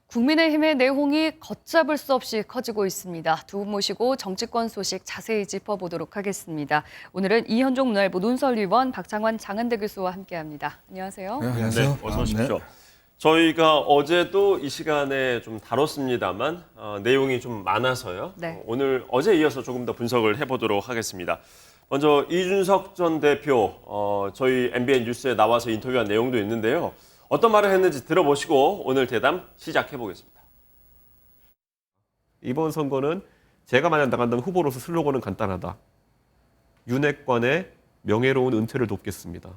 국민의힘의 내홍이 걷잡을 수 없이 커지고 있습니다. 두 분 모시고 정치권 소식 자세히 짚어보도록 하겠습니다. 오늘은 이현종 문화일보 논설위원, 박창환 장한대 교수와 함께합니다. 안녕하세요. 네, 안녕하세요. 네, 어서 오십시오. 네. 저희가 어제도 이 시간에 좀 다뤘습니다만 내용이 좀 많아서요. 네. 오늘 어제 이어서 조금 더 분석을 해보도록 하겠습니다. 먼저 이준석 전 대표 저희 MBN 뉴스에 나와서 인터뷰한 내용도 있는데요. 어떤 말을 했는지 들어보시고 오늘 대담 시작해보겠습니다. 이번 선거는 제가 만약 나간다면 후보로서 슬로건은 간단하다. 윤핵관의 명예로운 은퇴를 돕겠습니다.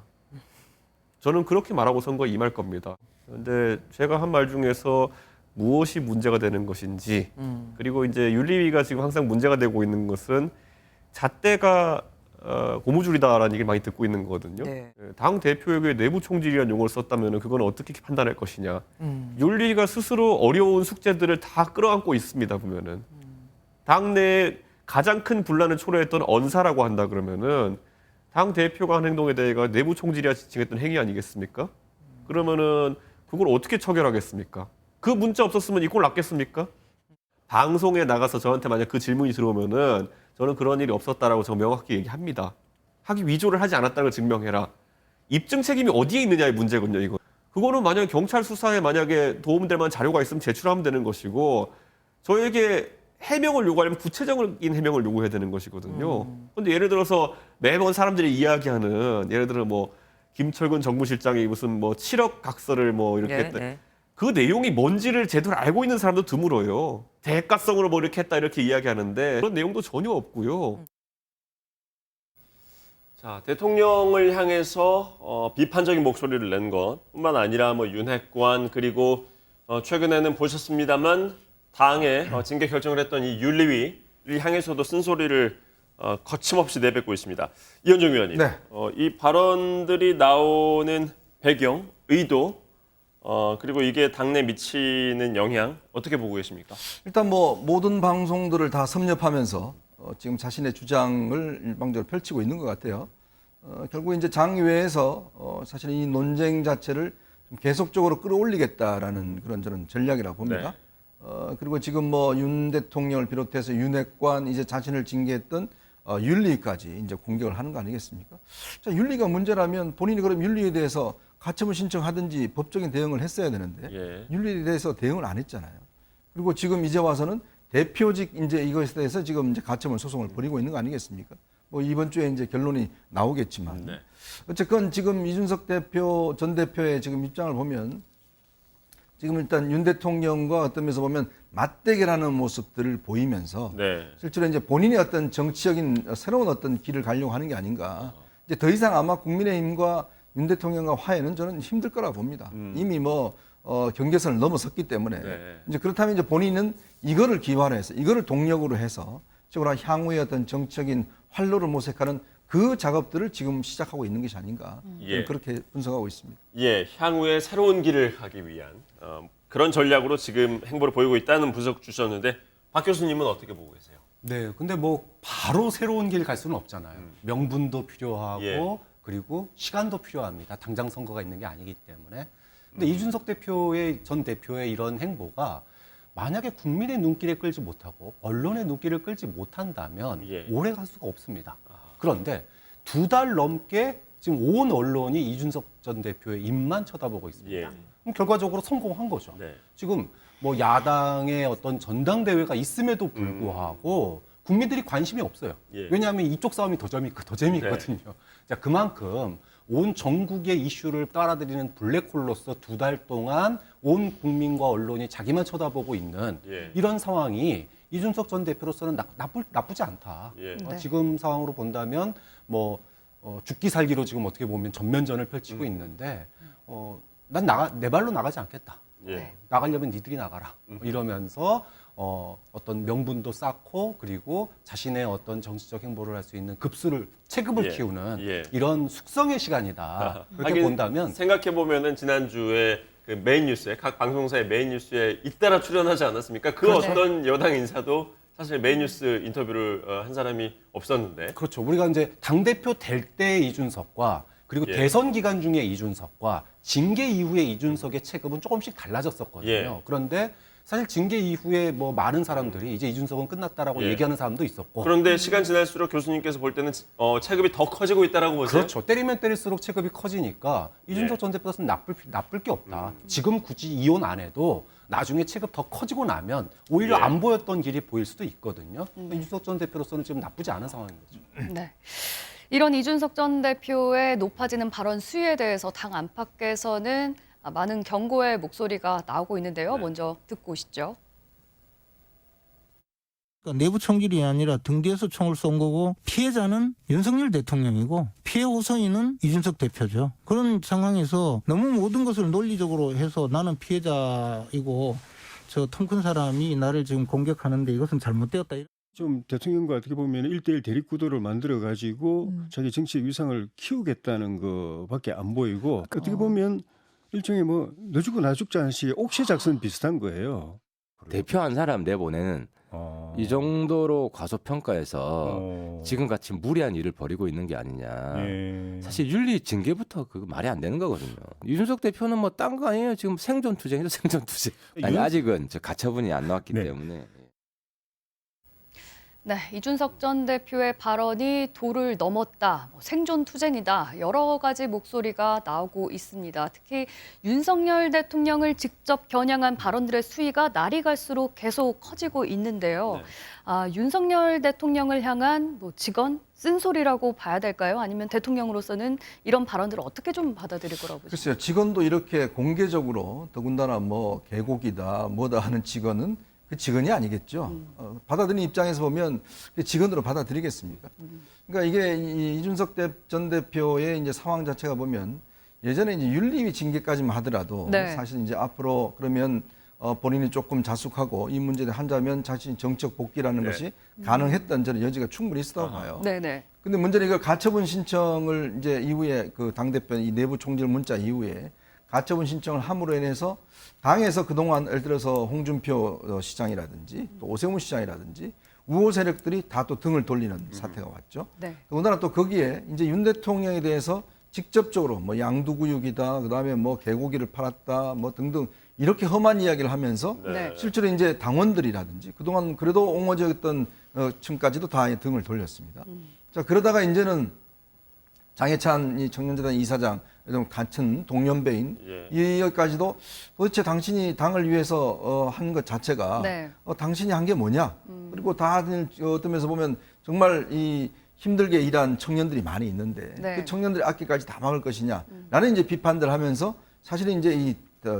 저는 그렇게 말하고 선거에 임할 겁니다. 그런데 제가 한 말 중에서 무엇이 문제가 되는 것인지, 그리고 이제 윤리위가 지금 항상 문제가 되고 있는 것은 잣대가 고무줄이다라는 얘기를 많이 듣고 있는 거거든요. 네. 당 대표에게 내부 총질이라는 용어를 썼다면 그건 어떻게 판단할 것이냐. 윤리위가 스스로 어려운 숙제들을 다 끌어안고 있습니다. 보면은 당내에 가장 큰 분란을 초래했던 언사라고 한다 그러면은 당 대표가 한 행동에 대해서 내부 총질이라 지칭했던 행위 아니겠습니까? 그러면은 그걸 어떻게 처결하겠습니까? 그 문자 없었으면 이 꼴 났겠습니까? 방송에 나가서 저한테 만약 그 질문이 들어오면은 저는 그런 일이 없었다라고 저 명확히 얘기합니다. 하기 위조를 하지 않았다는 걸 증명해라. 입증 책임이 어디에 있느냐의 문제거든요, 이거. 그거는 만약에 경찰 수사에 만약에 도움될 만한 자료가 있으면 제출하면 되는 것이고 저에게 해명을 요구하려면 구체적인 해명을 요구해야 되는 것이거든요. 근데 예를 들어서 매번 사람들이 이야기하는 예를 들어 뭐 김철근 정무실장이 무슨 뭐 7억 각서를 뭐 이렇게 했다. 그 내용이 뭔지를 제대로 알고 있는 사람도 드물어요. 대가성으로 뭐 이렇게 했다 이렇게 이야기하는데 그런 내용도 전혀 없고요. 자, 대통령을 향해서 비판적인 목소리를 낸 것뿐만 아니라 뭐 윤핵관 그리고 최근에는 보셨습니다만 당의 징계 결정을 했던 이 윤리위를 향해서도 쓴소리를 거침없이 내뱉고 있습니다. 이현종 위원님, 네. 이 발언들이 나오는 배경, 의도 그리고 이게 당내 미치는 영향 어떻게 보고 계십니까? 일단 뭐 모든 방송들을 다 섭렵하면서 지금 자신의 주장을 일방적으로 펼치고 있는 것 같아요. 결국 이제 장외에서 사실 이 논쟁 자체를 좀 계속적으로 끌어올리겠다라는 그런 저는 전략이라고 봅니다. 그리고 지금 뭐 윤 대통령을 비롯해서 윤핵관 이제 자신을 징계했던 윤리까지 이제 공격을 하는 거 아니겠습니까? 자, 윤리가 문제라면 본인이 그럼 윤리에 대해서 가처분 신청하든지 법적인 대응을 했어야 되는데 예. 윤리에 대해서 대응을 안 했잖아요. 그리고 지금 이제 와서는 대표직 이제 이것에 대해서 지금 이제 가처분 소송을 벌이고 있는 거 아니겠습니까? 뭐 이번 주에 이제 결론이 나오겠지만 네. 어쨌건 지금 이준석 대표 전 대표의 지금 입장을 보면 지금 일단 윤 대통령과 어떤 면에서 보면 맞대결하는 모습들을 보이면서 네. 실제로 이제 본인의 어떤 정치적인 새로운 어떤 길을 가려고 하는 게 아닌가. 이제 더 이상 아마 국민의힘과 윤 대통령과 화해는 저는 힘들 거라 봅니다. 이미 뭐 경계선을 넘어섰기 때문에 네. 이제 그렇다면 이제 본인은 이거를 기반해서 이거를 동력으로 해서 적으로 향후의 어떤 정치적인 활로를 모색하는 그 작업들을 지금 시작하고 있는 것이 아닌가 예. 그렇게 분석하고 있습니다. 예, 향후에 새로운 길을 가기 위한 그런 전략으로 지금 행보를 보이고 있다는 분석 주셨는데 박 교수님은 어떻게 보고 계세요? 네, 근데 뭐 바로 새로운 길 갈 수는 없잖아요. 명분도 필요하고 예. 그리고 시간도 필요합니다. 당장 선거가 있는 게 아니기 때문에. 근데 이준석 대표의 전 대표의 이런 행보가 만약에 국민의 눈길을 끌지 못하고 언론의 눈길을 끌지 못한다면 예. 오래 갈 수가 없습니다. 그런데 2달 넘게 지금 온 언론이 이준석 전 대표의 입만 쳐다보고 있습니다. 예. 그럼 결과적으로 성공한 거죠. 네. 지금 뭐 야당의 어떤 전당대회가 있음에도 불구하고 국민들이 관심이 없어요. 예. 왜냐하면 이쪽 싸움이 더 재미있거든요. 자, 그만큼 온 전국의 이슈를 빨아들이는 블랙홀로서 2달 동안 온 국민과 언론이 자기만 쳐다보고 있는 예. 이런 상황이 이준석 전 대표로서는 나쁘지 않다. 예. 네. 지금 상황으로 본다면 뭐 죽기 살기로 지금 어떻게 보면 전면전을 펼치고 있는데 난 내 발로 나가지 않겠다. 예. 나가려면 니들이 나가라. 이러면서 어떤 명분도 쌓고 그리고 자신의 어떤 정치적 행보를 할 수 있는 체급을 예. 키우는 예. 이런 숙성의 시간이다. 그렇게 하긴 본다면 생각해 보면은 지난주에 그 메인 뉴스에 각 방송사의 메인 뉴스에 잇따라 출연하지 않았습니까? 그 그렇죠. 어떤 여당 인사도 사실 메인 뉴스 인터뷰를 한 사람이 없었는데. 그렇죠. 우리가 이제 당 대표 될 때의 이준석과 그리고 예. 대선 기간 중에 이준석과 징계 이후에 이준석의 체급은 조금씩 달라졌었거든요. 예. 그런데 사실 징계 이후에 뭐 많은 사람들이 이제 이준석은 끝났다라고 예. 얘기하는 사람도 있었고. 그런데 시간 지날수록 교수님께서 볼 때는 체급이 더 커지고 있다라고 보세요? 그렇죠. 때리면 때릴수록 체급이 커지니까 이준석 예. 전 대표는 나쁠 게 없다. 지금 굳이 이혼 안 해도 나중에 체급 더 커지고 나면 오히려 예. 안 보였던 길이 보일 수도 있거든요. 이준석 전 대표로서는 지금 나쁘지 않은 상황인 거죠. 네. 이런 이준석 전 대표의 높아지는 발언 수위에 대해서 당 안팎에서는 많은 경고의 목소리가 나오고 있는데요. 네. 먼저 듣고 오시죠. 그러니까 내부 총질이 아니라 등 뒤에서 총을 쏜 거고 피해자는 윤석열 대통령이고 피해 호소인은 이준석 대표죠. 그런 상황에서 너무 모든 것을 논리적으로 해서 나는 피해자이고 저 통 큰 사람이 나를 지금 공격하는데 이것은 잘못되었다. 좀 대통령과 어떻게 보면 1대1 대립 구도를 만들어 가지고 자기 정치적 위상을 키우겠다는 것밖에 안 보이고 어떻게 보면 일종의 뭐 너 죽고 나 죽자 하는 식의 옥새 작전 비슷한 거예요. 대표한 사람 내보내는 이 정도로 과소평가해서 지금같이 무리한 일을 벌이고 있는 게 아니냐. 예. 사실 윤리 징계부터 그거 말이 안 되는 거거든요. 이준석 대표는 뭐 딴 거 아니에요. 지금 생존투쟁이죠. 생존투쟁. 아니, 아직은 저 가처분이 안 나왔기 네. 때문에. 네, 이준석 전 대표의 발언이 도를 넘었다, 생존 투쟁이다, 여러 가지 목소리가 나오고 있습니다. 특히 윤석열 대통령을 직접 겨냥한 발언들의 수위가 날이 갈수록 계속 커지고 있는데요. 네. 윤석열 대통령을 향한 직언, 쓴소리라고 봐야 될까요? 아니면 대통령으로서는 이런 발언들을 어떻게 좀 받아들일 거라고 보십니까? 글쎄요, 직언도 이렇게 공개적으로 더군다나 뭐 계곡이다 뭐다 하는 직언은 그 직언이 아니겠죠. 받아들이는 입장에서 보면 그 직언으로 받아들이겠습니까? 그러니까 이게 이준석 전 대표의 이제 상황 자체가 보면 예전에 이제 윤리위 징계까지만 하더라도 네. 사실 이제 앞으로 그러면 본인이 조금 자숙하고 이 문제를 한다면 자신이 정책 복귀라는 네. 것이 가능했던 저는 여지가 충분히 있었다고 봐요. 네네. 근데 문제는 이걸 가처분 신청을 이제 이후에 그 당대표 이 내부 총질 문자 이후에 가처분 신청을 함으로 인해서 당에서 그동안 예를 들어서 홍준표 시장이라든지 또 오세훈 시장이라든지 우호 세력들이 다 또 등을 돌리는 사태가 왔죠. 네. 더군다나 또 거기에 이제 윤 대통령에 대해서 직접적으로 뭐 양두구육이다, 그다음에 뭐 개고기를 팔았다, 뭐 등등 이렇게 험한 이야기를 하면서 네. 실제로 이제 당원들이라든지 그동안 그래도 옹호적이었던 층까지도 다 등을 돌렸습니다. 자, 그러다가 이제는 장해찬 이 청년재단 이사장 같은 동년배인 이까지도 도대체 당신이 당을 위해서 한 것 자체가 네. 당신이 한 게 뭐냐? 그리고 다들 어떤 면에서 보면 정말 이 힘들게 일한 청년들이 많이 있는데 네. 그 청년들의 악기까지 다 막을 것이냐? 라는 이제 비판들 하면서 사실은 이제 이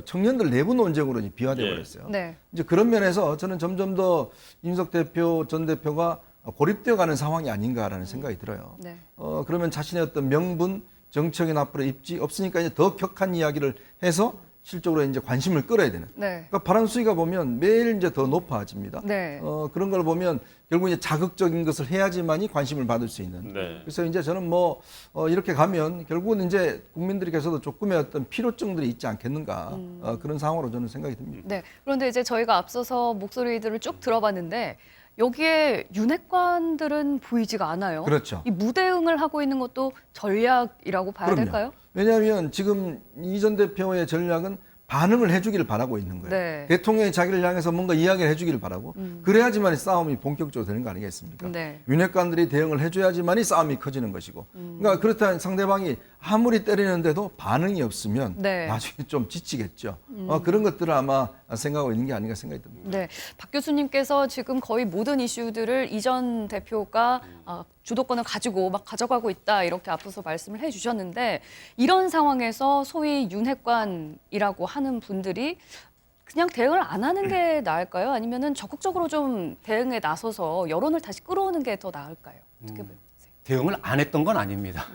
청년들 내부 논쟁으로 이제 비화되어 버렸어요. 네. 이제 그런 면에서 저는 점점 더 이준석 대표 전 대표가 고립되어 가는 상황이 아닌가라는 생각이 들어요. 네. 그러면 자신의 어떤 명분, 정책인 앞으로 입지 없으니까 이제 더 격한 이야기를 해서 실적으로 이제 관심을 끌어야 되는. 네. 그러니까 발언 수위가 보면 매일 이제 더 높아집니다. 네. 그런 걸 보면 결국 이제 자극적인 것을 해야지만이 관심을 받을 수 있는. 네. 그래서 이제 저는 뭐 이렇게 가면 결국은 이제 국민들께서도 조금의 어떤 피로증들이 있지 않겠는가 그런 상황으로 저는 생각이 듭니다. 네. 그런데 이제 저희가 앞서서 목소리들을 쭉 들어봤는데 여기에 윤핵관들은 보이지가 않아요. 그렇죠. 이 무대응을 하고 있는 것도 전략이라고 봐야 그럼요. 될까요? 왜냐하면 지금 이 전 대표의 전략은 반응을 해주기를 바라고 있는 거예요. 네. 대통령이 자기를 향해서 뭔가 이야기를 해주기를 바라고 그래야지만 싸움이 본격적으로 되는 거 아니겠습니까? 네. 윤핵관들이 대응을 해줘야지만이 싸움이 커지는 것이고 그러니까 그렇다면 상대방이 아무리 때리는데도 반응이 없으면 네. 나중에 좀 지치겠죠. 그런 것들을 아마 생각하고 있는 게 아닌가 생각이 듭니다. 네, 박 교수님께서 지금 거의 모든 이슈들을 이 전 대표가 주도권을 가지고 막 가져가고 있다 이렇게 앞서서 말씀을 해주셨는데 이런 상황에서 소위 윤핵관이라고 하는 분들이 그냥 대응을 안 하는 게 나을까요? 아니면은 적극적으로 좀 대응에 나서서 여론을 다시 끌어오는 게 더 나을까요? 어떻게 보세요? 대응을 안 했던 건 아닙니다.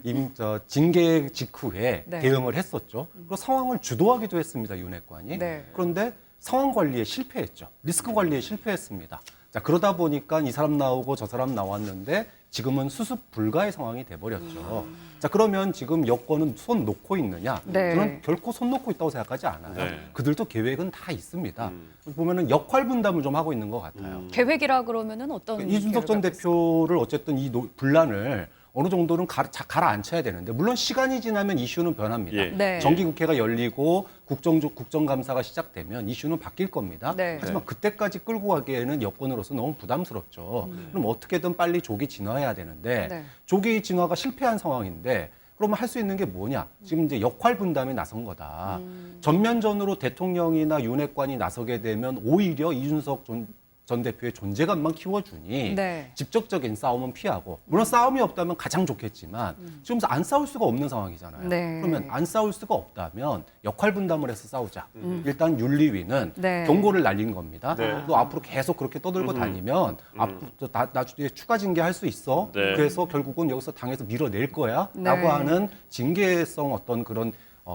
이미 징계 직후에 네. 대응을 했었죠. 그리고 상황을 주도하기도 했습니다, 윤핵관이. 네. 그런데 상황 관리에 실패했죠. 리스크 관리에 실패했습니다. 자, 그러다 보니까 이 사람 나오고 저 사람 나왔는데 지금은 수습 불가의 상황이 돼버렸죠. 자, 그러면 지금 여권은 손 놓고 있느냐? 네. 저는 결코 손 놓고 있다고 생각하지 않아요. 네. 그들도 계획은 다 있습니다. 보면은 역할 분담을 좀 하고 있는 것 같아요. 계획이라 그러면은 어떤 이준석 전 계획을 갖고 대표를 어쨌든 이 분란을 어느 정도는 가라앉혀야 되는데 물론 시간이 지나면 이슈는 변합니다. 예. 네. 정기국회가 열리고 국정감사가 시작되면 이슈는 바뀔 겁니다. 네. 하지만 그때까지 끌고 가기에는 여권으로서 너무 부담스럽죠. 그럼 어떻게든 빨리 조기 진화해야 되는데 네. 조기 진화가 실패한 상황인데 그러면 할 수 있는 게 뭐냐? 지금 이제 역할 분담에 나선 거다. 전면전으로 대통령이나 윤핵관이 나서게 되면 오히려 이준석 전 대표의 존재감만 키워주니 네. 직접적인 싸움은 피하고 물론 싸움이 없다면 가장 좋겠지만 지금 안 싸울 수가 없는 상황이잖아요. 네. 그러면 안 싸울 수가 없다면 역할 분담을 해서 싸우자. 일단 윤리위는 네. 경고를 날린 겁니다. 네. 또 앞으로 계속 그렇게 떠들고 다니면 앞으로 또 나중에 추가 징계할 수 있어. 네. 그래서 결국은 여기서 당에서 밀어낼 거야. 네. 라고 하는 징계성 어떤 그런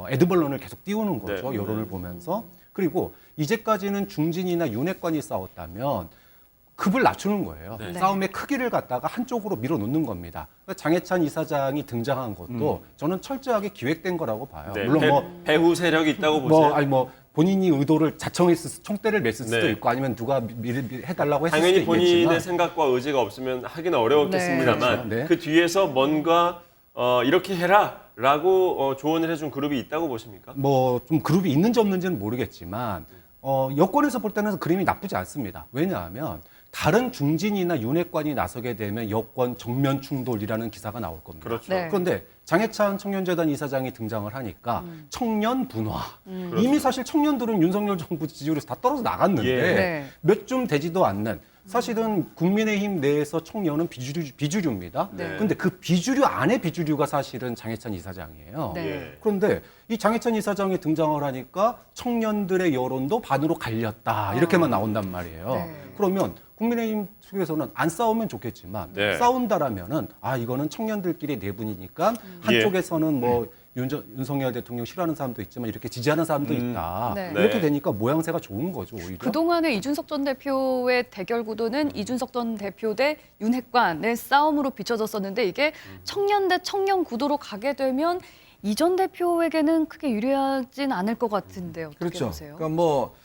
에드벌런을 계속 띄우는 거죠. 네. 여론을 보면서. 그리고 이제까지는 중진이나 윤핵관이 싸웠다면 급을 낮추는 거예요. 네. 싸움의 크기를 갖다가 한쪽으로 밀어놓는 겁니다. 그러니까 장해찬 이사장이 등장한 것도 저는 철저하게 기획된 거라고 봐요. 네. 물론 뭐 배후 세력이 있다고 보세요. 뭐 본인이 의도를 자청했을 총대를 맸을 수도 네. 있고 아니면 누가 해달라고 했을 당연히 수도 본인의 있겠지만 생각과 의지가 없으면 하기는 어려웠겠습니다만 네. 그렇죠. 네. 그 뒤에서 뭔가 이렇게 해라라고 조언을 해준 그룹이 있다고 보십니까? 뭐 좀 그룹이 있는지 없는지는 모르겠지만 여권에서 볼 때는 그림이 나쁘지 않습니다. 왜냐하면 다른 중진이나 윤핵관이 나서게 되면 여권 정면 충돌이라는 기사가 나올 겁니다. 그렇죠. 네. 그런데 장해찬 청년재단 이사장이 등장을 하니까 청년 분화. 그렇죠. 이미 사실 청년들은 윤석열 정부 지지율에서 다 떨어져 나갔는데 예. 네. 몇 좀 되지도 않는 사실은 국민의힘 내에서 청년은 비주류입니다. 네. 그런데 그 비주류 안에 비주류가 사실은 장해찬 이사장이에요. 네. 예. 그런데 이 장해찬 이사장이 등장을 하니까 청년들의 여론도 반으로 갈렸다. 이렇게만 나온단 말이에요. 네. 그러면 국민의힘 측에서는 안 싸우면 좋겠지만 네. 싸운다라면은 이거는 청년들끼리 내분이니까 예. 한쪽에서는 뭐 윤석열 대통령 싫어하는 사람도 있지만 이렇게 지지하는 사람도 있다. 네. 이렇게 네. 되니까 모양새가 좋은 거죠, 오히려. 그동안의 이준석 전 대표의 대결 구도는 이준석 전 대표 대 윤핵관의 싸움으로 비춰졌었는데 이게 청년 대 청년 구도로 가게 되면 이 전 대표에게는 크게 유리하진 않을 것 같은데 어떻게 그렇죠. 보세요? 그러니까 뭐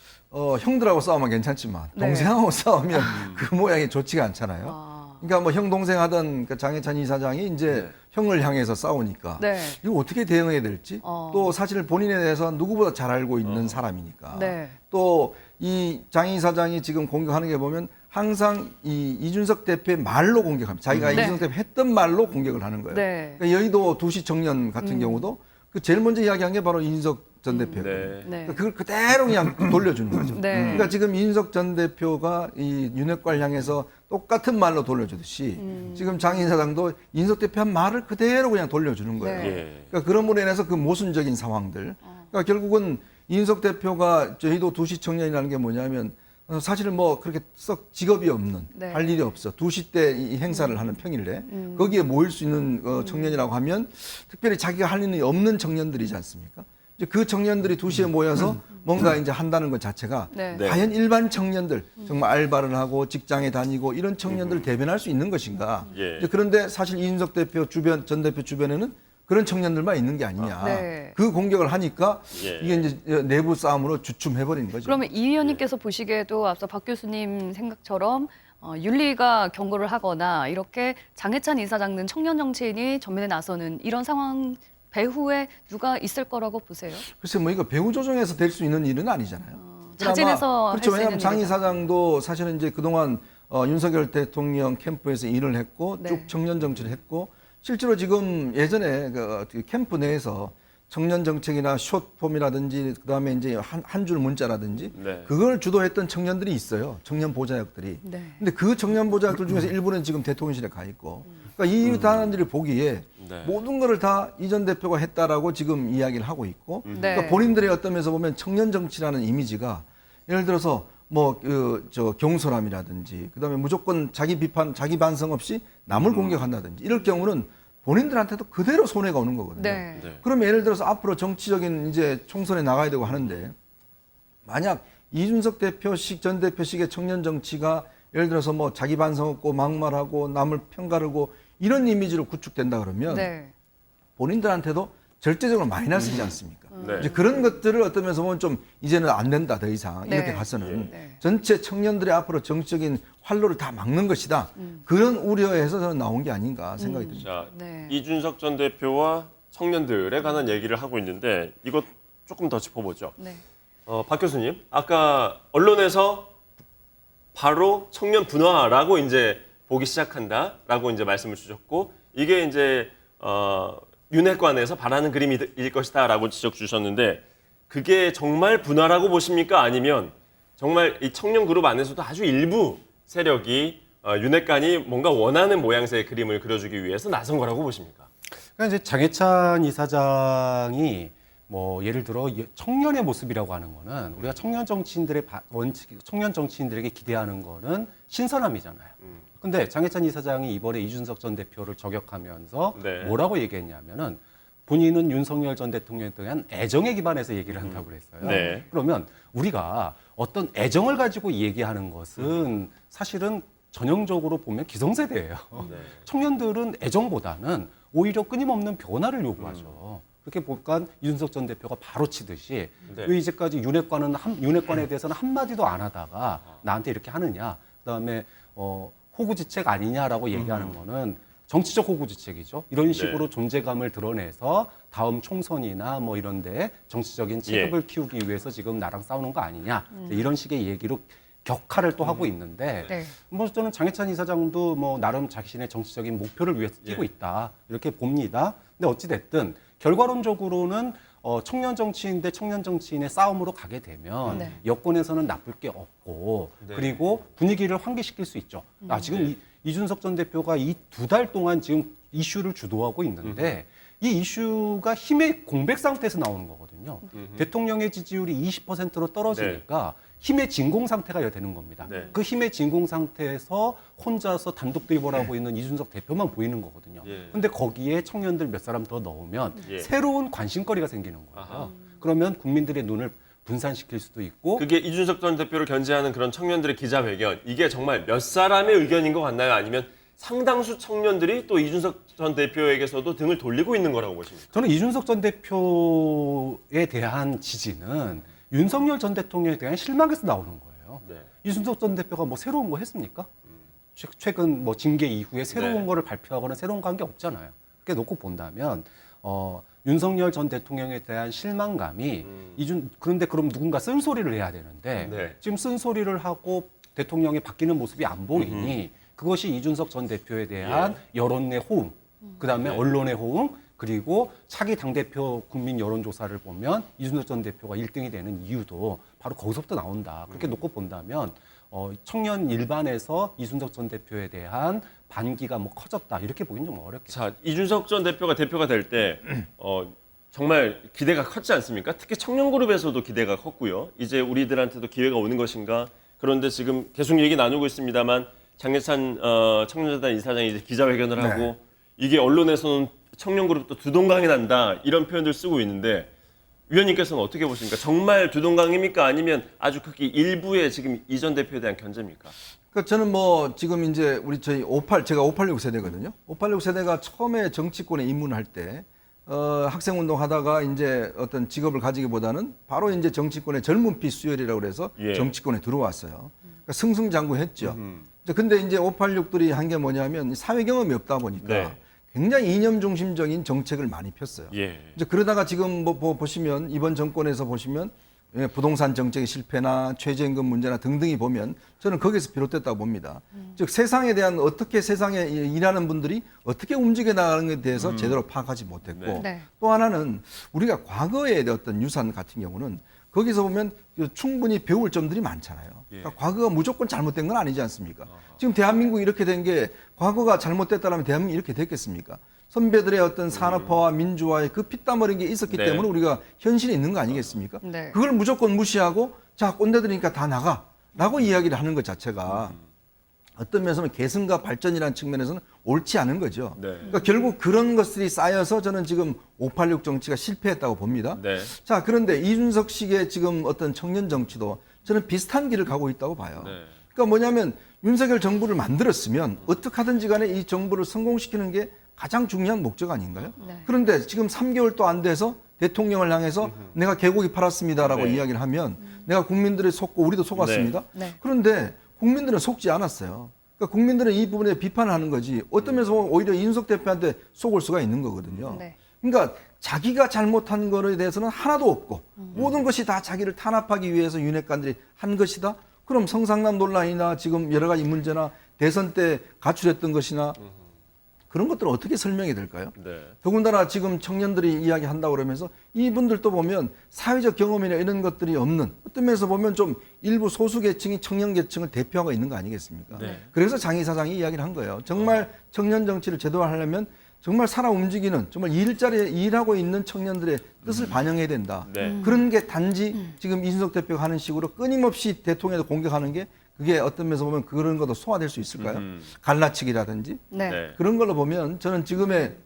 형들하고 싸우면 괜찮지만 네. 동생하고 싸우면 그 모양이 좋지가 않잖아요. 아, 그러니까 뭐 형 동생 하던 그 장해찬 이사장이 이제 형을 향해서 싸우니까 네. 이거 어떻게 대응해야 될지 또 사실 본인에 대해서 누구보다 잘 알고 있는 사람이니까 네. 또 이 장 이사장이 지금 공격하는 게 보면 항상 이 이준석 대표의 말로 공격합니다. 자기가 네. 이준석 대표 했던 말로 공격을 하는 거예요. 네. 그러니까 여의도 도시 청년 같은 경우도 그 제일 먼저 이야기한 게 바로 이준석 전 대표예요. 네. 네. 그러니까 그걸 그대로 그냥 돌려주는 거죠. 네. 그러니까 지금 이준석 전 대표가 이 윤핵관을 향해서 똑같은 말로 돌려주듯이 지금 장 이사장도 이준석 대표 한 말을 그대로 그냥 돌려주는 거예요. 네. 예. 그러니까 그런 으로 인해서 그 모순적인 상황들. 그러니까 결국은 이준석 대표가 저희도 도시 청년이라는 게 뭐냐면 사실은 뭐 그렇게 썩 직업이 없는 네. 할 일이 없어. 2시 때 이 행사를 하는 평일에 거기에 모일 수 있는 청년이라고 하면 특별히 자기가 할 일이 없는 청년들이지 않습니까? 이제 그 청년들이 2시에 모여서 뭔가 이제 한다는 것 자체가 네. 네. 과연 일반 청년들 정말 알바를 하고 직장에 다니고 이런 청년들을 대변할 수 있는 것인가? 예. 이제 그런데 사실 이준석 대표 주변 전 대표 주변에는 그런 청년들만 있는 게 아니냐. 네. 그 공격을 하니까 예. 이게 이제 내부 싸움으로 주춤해버린 거죠. 그러면 이 의원님께서 보시기에도 앞서 박 교수님 생각처럼 윤리가 경고를 하거나 이렇게 장해찬 이사장 등 청년 정치인이 전면에 나서는 이런 상황 배후에 누가 있을 거라고 보세요? 글쎄 뭐 이거 배후 조정에서 될 수 있는 일은 아니잖아요. 자진해서 그렇죠. 할 수 왜냐하면 있는 장 일이죠. 이사장도 사실은 이제 그동안 윤석열 대통령 캠프에서 일을 했고 네. 쭉 청년 정치를 했고 실제로 지금 예전에 그 캠프 내에서 청년 정책이나 숏폼이라든지 그다음에 이제 한 줄 문자라든지 네. 그걸 주도했던 청년들이 있어요. 청년 보좌역들이. 네. 근데 그 청년 보좌역들 중에서 일부는 지금 대통령실에 가 있고. 그러니까 이 사람들이 보기에 네. 모든 거를 다 이 전 대표가 했다라고 지금 이야기를 하고 있고. 네. 그러니까 본인들의 어떤 면에서 보면 청년 정치라는 이미지가 예를 들어서 뭐 경솔함이라든지 그다음에 무조건 자기 비판, 자기 반성 없이 남을 공격한다든지 이럴 경우는 본인들한테도 그대로 손해가 오는 거거든요. 네. 네. 그러면 예를 들어서 앞으로 정치적인 이제 총선에 나가야 되고 하는데 만약 이준석 대표식 전 대표식의 청년 정치가 예를 들어서 뭐 자기 반성 없고 막말하고 남을 편가르고 이런 이미지로 구축된다 그러면 네. 본인들한테도 절대적으로 마이너스이지 않습니까? 네. 이제 그런 것들을 어떤 면에서 보면 좀 이제는 안 된다 더 이상 네. 이렇게 가서는 네. 전체 청년들의 앞으로 정치적인 활로를 다 막는 것이다. 그런 우려에서 저는 나온 게 아닌가 생각이 듭니다. 자, 네. 이준석 전 대표와 청년들에 관한 얘기를 하고 있는데 이것 조금 더 짚어보죠. 네. 박 교수님, 아까 언론에서 바로 청년 분화라고 이제 보기 시작한다라고 이제 말씀을 주셨고 이게 이제 윤핵관에서 바라는 그림일 것이다라고 지적 주셨는데 그게 정말 분화라고 보십니까? 아니면 정말 이 청년 그룹 안에서도 아주 일부 세력이 윤핵관이 뭔가 원하는 모양새의 그림을 그려주기 위해서 나선 거라고 보십니까? 그러니까 이제 장해찬 이사장이 뭐 예를 들어 청년의 모습이라고 하는 거는 우리가 청년 정치인들의 원칙, 청년 정치인들에게 기대하는 거는 신선함이잖아요. 근데 장해찬 이사장이 이번에 이준석 전 대표를 저격하면서 네. 뭐라고 얘기했냐면은 본인은 윤석열 전 대통령에 대한 애정에 기반해서 얘기를 한다고 그랬어요. 네. 그러면 우리가 어떤 애정을 가지고 얘기하는 것은 사실은 전형적으로 보면 기성세대예요. 네. 청년들은 애정보다는 오히려 끊임없는 변화를 요구하죠. 그렇게 보니까 이준석 전 대표가 바로 치듯이 네. 왜 이제까지 윤핵관에 대해서는 한마디도 안 하다가 나한테 이렇게 하느냐. 그다음에 호구지책 아니냐라고 얘기하는 거는 정치적 호구지책이죠. 이런 식으로 존재감을 드러내서 다음 총선이나 뭐 이런데 정치적인 체급을 키우기 위해서 지금 나랑 싸우는 거 아니냐. 이런 식의 얘기로 격하를 또 하고 있는데 네. 뭐 저는 장해찬 이사장도 뭐 나름 자신의 정치적인 목표를 위해서 뛰고 있다 이렇게 봅니다. 근데 어찌 됐든 결과론적으로는 청년 정치인 대 청년 정치인의 싸움으로 가게 되면 네. 여권에서는 나쁠 게 없고 네. 그리고 분위기를 환기시킬 수 있죠. 지금 이준석 전 대표가 이 2달 동안 지금 이슈를 주도하고 있는데 이 이슈가 힘의 공백 상태에서 나오는 거거든요. 대통령의 지지율이 20%로 떨어지니까 힘의 진공 상태가 되는 겁니다. 네. 그 힘의 진공 상태에서 혼자서 단독 대입을 하고 있는 이준석 대표만 보이는 거거든요. 예. 근데 거기에 청년들 몇 사람 더 넣으면 예. 새로운 관심거리가 생기는 거예요. 아하. 그러면 국민들의 눈을 분산시킬 수도 있고 그게 이준석 전 대표를 견제하는 그런 청년들의 기자회견 이게 정말 몇 사람의 의견인 것 같나요? 아니면 상당수 청년들이 또 이준석 전 대표에게서도 등을 돌리고 있는 거라고 보십니까? 저는 이준석 전 대표에 대한 지지는 윤석열 전 대통령에 대한 실망에서 나오는 거예요. 네. 이준석 전 대표가 뭐 새로운 거 했습니까? 최근 뭐 징계 이후에 새로운 네. 거를 발표하거나 새로운 거 한 게 없잖아요. 그렇게 놓고 본다면 윤석열 전 대통령에 대한 실망감이 그런데 그럼 누군가 쓴소리를 해야 되는데 네. 지금 쓴소리를 하고 대통령이 바뀌는 모습이 안 보이니 그것이 이준석 전 대표에 대한 여론 내 호응, 그다음에 네. 언론의 호응, 그리고 차기 당대표 국민 여론조사를 보면 이준석 전 대표가 1등이 되는 이유도 바로 거기서부터 나온다. 그렇게 놓고 본다면 청년 일반에서 이준석 전 대표에 대한 반기가 뭐 커졌다. 이렇게 보기는 좀 어렵겠죠. 자, 이준석 전 대표가 될 때 정말 기대가 컸지 않습니까? 특히 청년 그룹에서도 기대가 컸고요. 이제 우리들한테도 기회가 오는 것인가? 그런데 지금 계속 얘기 나누고 있습니다만 장해찬 청년재단 이사장이 이제 기자회견을 하고 이게 언론에서는 청년 그룹도 두동강이 난다 이런 표현들 쓰고 있는데 위원님께서는 어떻게 보십니까? 정말 두동강입니까? 아니면 아주 극히 일부의 지금 이 전 대표에 대한 견제입니까? 그러니까 저는 뭐 지금 이제 제가 586 세대거든요. 586 세대가 처음에 정치권에 입문할 때 학생운동 하다가 이제 어떤 직업을 가지기보다는 바로 이제 정치권의 젊은 피 수혈이라고 그래서 예. 정치권에 들어왔어요. 그러니까 승승장구했죠. 근데 이제 586들이 한 게 뭐냐면 사회 경험이 없다 보니까 네. 굉장히 이념 중심적인 정책을 많이 폈어요. 예. 이제 그러다가 지금 뭐 보시면 이번 정권에서 보시면 부동산 정책의 실패나 최저임금 문제나 등등이 보면 저는 거기서 비롯됐다고 봅니다. 즉 세상에 대한 어떻게 세상에 일하는 분들이 어떻게 움직여 나가는 것에 대해서 제대로 파악하지 못했고 네. 또 하나는 우리가 과거의 어떤 유산 같은 경우는 거기서 보면 충분히 배울 점들이 많잖아요. 그러니까 과거가 무조건 잘못된 건 아니지 않습니까? 지금 대한민국이 이렇게 된 게 과거가 잘못됐다면 대한민국이 이렇게 됐겠습니까? 선배들의 어떤 산업화와 민주화의 그 피땀 흘린 게 있었기 네. 때문에 우리가 현실에 있는 거 아니겠습니까? 네. 그걸 무조건 무시하고 자 꼰대들이니까 다 나가라고 이야기를 하는 것 자체가 어떤 면에서는 계승과 발전이라는 측면에서는 옳지 않은 거죠. 네. 그러니까 결국 그런 것들이 쌓여서 저는 지금 586 정치가 실패했다고 봅니다. 네. 자 그런데 이준석식의 지금 어떤 청년 정치도 저는 비슷한 길을 가고 있다고 봐요. 네. 그러니까 뭐냐면 윤석열 정부를 만들었으면 어떻게 하든지 간에 이 정부를 성공시키는 게 가장 중요한 목적 아닌가요? 네. 그런데 지금 3개월도 안 돼서 대통령을 향해서 내가 개고기 팔았습니다라고 네. 이야기를 하면 내가 국민들을 속고 우리도 속았습니다. 네. 그런데 국민들은 속지 않았어요. 그러니까 국민들은 이 부분에 비판을 하는 거지 어떤 면에서 보면 오히려 이준석 대표한테 속을 수가 있는 거거든요. 네. 그러니까 자기가 잘못한 거에 대해서는 하나도 없고 모든 것이 다 자기를 탄압하기 위해서 윤핵관들이 한 것이다. 그럼 성상남 논란이나 지금 여러 가지 문제나 대선 때 가출했던 것이나 그런 것들은 어떻게 설명이 될까요? 네. 더군다나 지금 청년들이 이야기한다고 그러면서 이분들도 보면 사회적 경험이나 이런 것들이 없는 어떤 면에서 보면 좀 일부 소수 계층이 청년 계층을 대표하고 있는 거 아니겠습니까? 네. 그래서 장 이사장이 이야기를 한 거예요. 정말 청년 정치를 제대로 하려면 정말 살아 움직이는 정말 일자리에 일하고 있는 청년들의 뜻을 반영해야 된다. 네. 그런 게 단지 지금 이준석 대표가 하는 식으로 끊임없이 대통령을 공격하는 게 그게 어떤 면에서 보면 그런 것도 소화될 수 있을까요? 갈라치기라든지 네. 네. 그런 걸로 보면 저는 지금의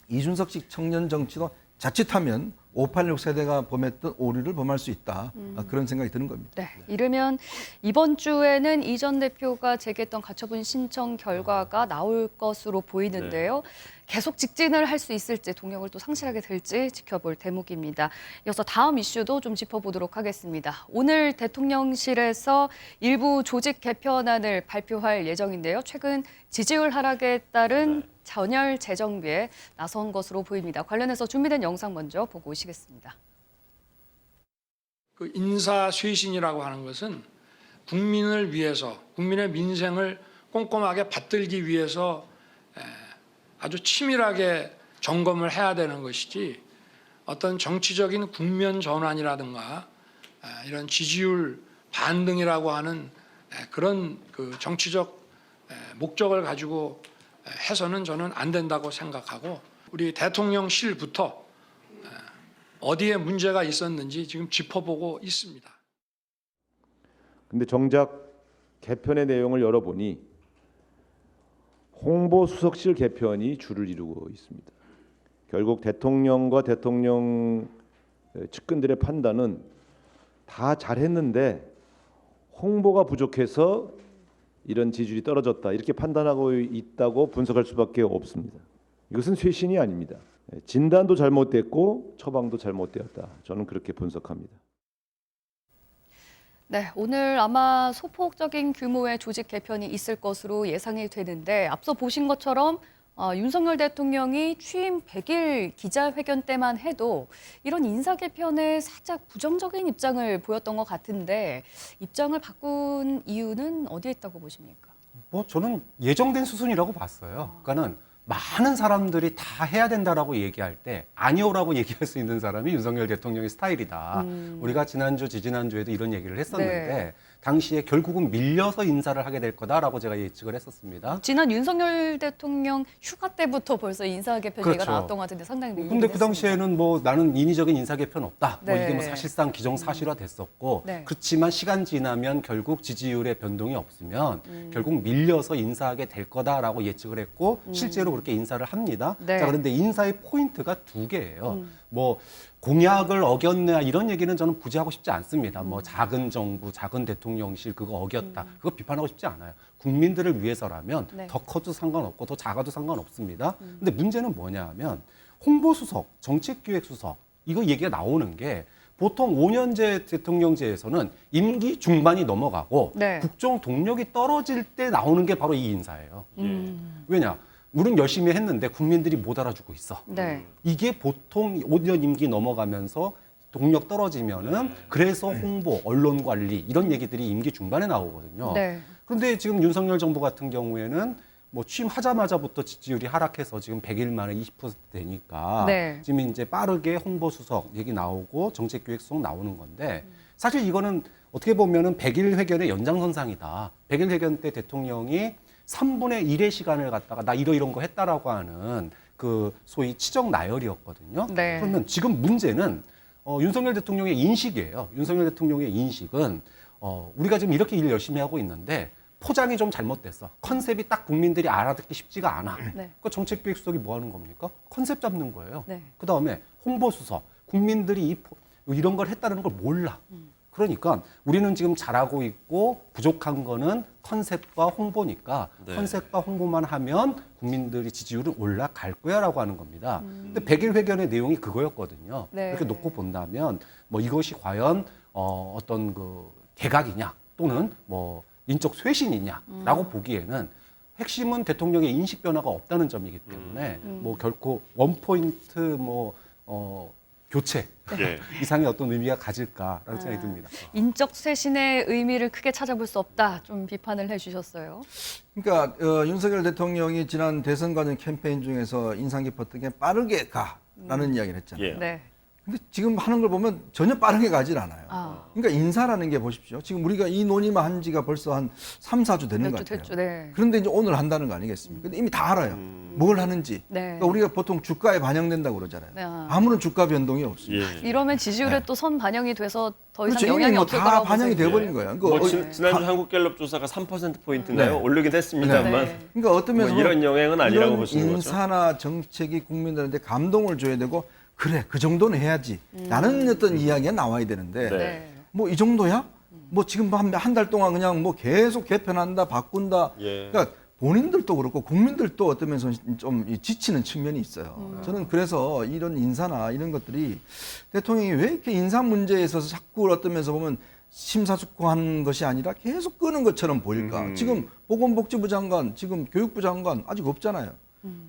이준석식 청년 정치도 자칫하면 586 세대가 범했던 오류를 범할 수 있다. 그런 생각이 드는 겁니다. 네, 이르면 이번 주에는 이 전 대표가 제기했던 가처분 신청 결과가 나올 것으로 보이는데요. 계속 직진을 할 수 있을지 동력을 또 상실하게 될지 지켜볼 대목입니다. 이어서 다음 이슈도 좀 짚어보도록 하겠습니다. 오늘 대통령실에서 일부 조직 개편안을 발표할 예정인데요. 최근 지지율 하락에 따른 전열 재정비에 나선 것으로 보입니다. 관련해서 준비된 영상 먼저 보고 오시겠습니다. 그 인사 쇄신이라고 하는 것은 국민을 위해서, 국민의 민생을 꼼꼼하게 받들기 위해서 아주 치밀하게 점검을 해야 되는 것이지 어떤 정치적인 국면 전환이라든가 이런 지지율 반등이라고 하는 그런 그 정치적 목적을 가지고 해서는 저는 안 된다고 생각하고 우리 대통령실부터 어디에 문제가 있었는지 지금 짚어보고 있습니다. 근데 정작 개편의 내용을 열어보니 홍보수석실 개편이 주를 이루고 있습니다. 결국 대통령과 대통령 측근들의 판단은 다 잘했는데 홍보가 부족해서 이런 지지율이 떨어졌다 이렇게 판단하고 있다고 분석할 수밖에 없습니다. 이것은 쇄신이 아닙니다. 진단도 잘못됐고 처방도 잘못되었다. 저는 그렇게 분석합니다. 네, 오늘 아마 소폭적인 규모의 조직 개편이 있을 것으로 예상이 되는데 앞서 보신 것처럼 윤석열 대통령이 취임 100일 기자회견 때만 해도 이런 인사 개편에 살짝 부정적인 입장을 보였던 것 같은데 입장을 바꾼 이유는 어디에 있다고 보십니까? 뭐 저는 예정된 수순이라고 봤어요. 그러니까는 많은 사람들이 다 해야 된다라고 얘기할 때 아니오라고 얘기할 수 있는 사람이 윤석열 대통령의 스타일이다. 우리가 지난주, 지지난주에도 이런 얘기를 했었는데 네. 당시에 결국은 밀려서 인사를 하게 될 거다라고 제가 예측을 했었습니다. 지난 윤석열 대통령 휴가 때부터 벌써 인사 개편 얘기가 그렇죠. 나왔던 것 같은데 상당히 근데 그 당시에는 뭐 나는 인위적인 인사 개편 없다. 뭐 네. 이게 뭐 사실상 기정사실화 됐었고 네. 그렇지만 시간 지나면 결국 지지율의 변동이 없으면 결국 밀려서 인사하게 될 거다라고 예측을 했고 실제로 그렇게 인사를 합니다. 네. 자, 그런데 인사의 포인트가 두 개예요. 뭐 공약을 어겼냐 이런 얘기는 저는 부지하고 싶지 않습니다. 뭐 작은 정부, 작은 대통령실 그거 어겼다. 그거 비판하고 싶지 않아요. 국민들을 위해서라면 네. 더 커도 상관없고 더 작아도 상관없습니다. 근데 문제는 뭐냐 하면 홍보수석, 정책기획수석 이거 얘기가 나오는 게 보통 5년제 대통령제에서는 임기 중반이 넘어가고 네. 국정 동력이 떨어질 때 나오는 게 바로 이 인사예요. 왜냐? 우린 열심히 했는데 국민들이 못 알아주고 있어. 네. 이게 보통 5년 임기 넘어가면서 동력 떨어지면은 그래서 홍보, 언론 관리 이런 얘기들이 임기 중반에 나오거든요. 네. 그런데 지금 윤석열 정부 같은 경우에는 뭐 취임하자마자부터 지지율이 하락해서 지금 100일 만에 20% 되니까 네. 지금 이제 빠르게 홍보수석 얘기 나오고 정책기획수석 나오는 건데 사실 이거는 어떻게 보면은 100일 회견의 연장선상이다. 100일 회견 때 대통령이 3분의 1의 시간을 갖다가 나 이런 거 했다라고 하는 그 소위 치적 나열이었거든요. 네. 그러면 지금 문제는 윤석열 대통령의 인식이에요. 윤석열 대통령의 인식은 우리가 지금 이렇게 일 열심히 하고 있는데 포장이 좀 잘못됐어. 컨셉이 딱 국민들이 알아듣기 쉽지가 않아. 네. 그 정책기획수석이 뭐 하는 겁니까? 컨셉 잡는 거예요. 네. 그다음에 홍보수석. 국민들이 이런 걸 했다는 걸 몰라. 그러니까 우리는 지금 잘하고 있고 부족한 거는 컨셉과 홍보니까 네. 컨셉과 홍보만 하면 국민들이 지지율은 올라갈 거야라고 하는 겁니다. 근데 100일 회견의 내용이 그거였거든요. 네. 이렇게 놓고 본다면 뭐 이것이 과연 어떤 그 개각이냐 또는 뭐 인적 쇄신이냐라고 보기에는 핵심은 대통령의 인식 변화가 없다는 점이기 때문에 뭐 결코 원포인트 교체 예. 이상의 어떤 의미가 가질까라는 생각이 듭니다. 인적 쇄신의 의미를 크게 찾아볼 수 없다. 좀 비판을 해주셨어요. 그러니까 윤석열 대통령이 지난 대선 과정 캠페인 중에서 인상 깊었던 게 빠르게 가라는 이야기를 했잖아요. 예. 네. 근데 지금 하는 걸 보면 전혀 빠르게 가질 않아요. 아. 그러니까 인사라는 게 보십시오. 지금 우리가 이 논의만 한 지가 벌써 한 3, 4주 되는 것 몇 주 같아요. 됐죠. 네. 그런데 이제 오늘 한다는 거 아니겠습니까? 근데 이미 다 알아요. 뭘 하는지. 네. 그러니까 우리가 보통 주가에 반영된다고 그러잖아요. 네. 아무런 주가 변동이 없습니다. 예. 이러면 지지율에 또 선 반영이 돼서 더 이상 그렇죠. 이미 영향이 뭐 없을 다 거라고 반영이 보세요. 돼버린 거예요. 그러니까 뭐 네. 지난주 한국갤럽 조사가 3%포인트인가요? 네. 오르긴 했습니다만 네. 그러니까 어떤 뭐 면에서 이런 영향은 아니라고 이런 보시는 거죠? 인사나 정책이 국민들한테 감동을 줘야 되고 그래 그 정도는 해야지 라는 어떤 이야기가 나와야 되는데 네. 네. 뭐 이 정도야? 뭐 지금 한 달 동안 그냥 뭐 계속 개편한다 바꾼다. 예. 그러니까 본인들도 그렇고 국민들도 어떤 면에서 좀 지치는 측면이 있어요. 저는 그래서 이런 인사나 이런 것들이 대통령이 왜 이렇게 인사 문제에 있어서 자꾸 어떤 면에서 보면 심사숙고한 것이 아니라 계속 끄는 것처럼 보일까? 지금 보건복지부 장관, 지금 교육부 장관 아직 없잖아요.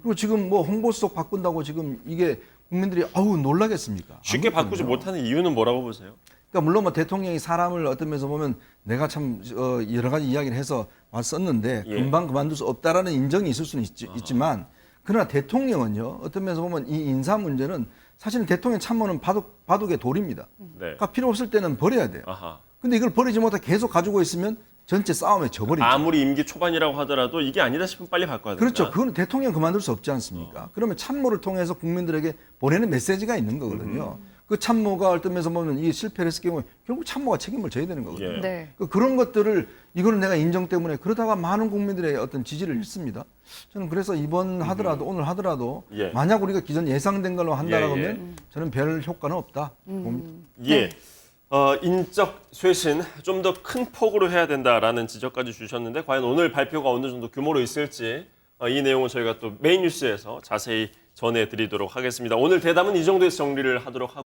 그리고 지금 뭐 홍보수석 바꾼다고 지금 이게 국민들이 아우 놀라겠습니까? 쉽게 안 바꾸지 그렇거든요. 못하는 이유는 뭐라고 보세요? 그러니까 물론 뭐 대통령이 사람을 어떤 면에서 보면 내가 참 여러 가지 이야기를 해서 왔었는데 예. 금방 그만둘 수 없다라는 인정이 있을 수는 있지만 그러나 대통령은요 어떤 면에서 보면 이 인사 문제는 사실은 대통령 참모는 바둑의 돌입니다. 네. 그러니까 필요 없을 때는 버려야 돼요. 아하. 근데 이걸 버리지 못하고 계속 가지고 있으면 전체 싸움에 져버리죠. 아무리 임기 초반이라고 하더라도 이게 아니다 싶으면 빨리 바꿔야 된다. 그렇죠. 그건 대통령 그만둘 수 없지 않습니까? 그러면 참모를 통해서 국민들에게 보내는 메시지가 있는 거거든요. 그 참모가 어떤 면에서 보면 이 실패를 했을 경우에 결국 참모가 책임을 져야 되는 거거든요. 예. 네. 그런 것들을 이거는 내가 인정 때문에 그러다가 많은 국민들의 어떤 지지를 잃습니다. 저는 그래서 이번 하더라도 오늘 하더라도 예. 만약 우리가 기존 예상된 걸로 한다라고 예, 예. 하면 저는 별 효과는 없다 봅니다. 예. 인적 쇄신 좀 더 큰 폭으로 해야 된다라는 지적까지 주셨는데 과연 오늘 발표가 어느 정도 규모로 있을지 이 내용은 저희가 또 메인 뉴스에서 자세히 전해드리도록 하겠습니다. 오늘 대담은 이 정도에서 정리를 하도록 하고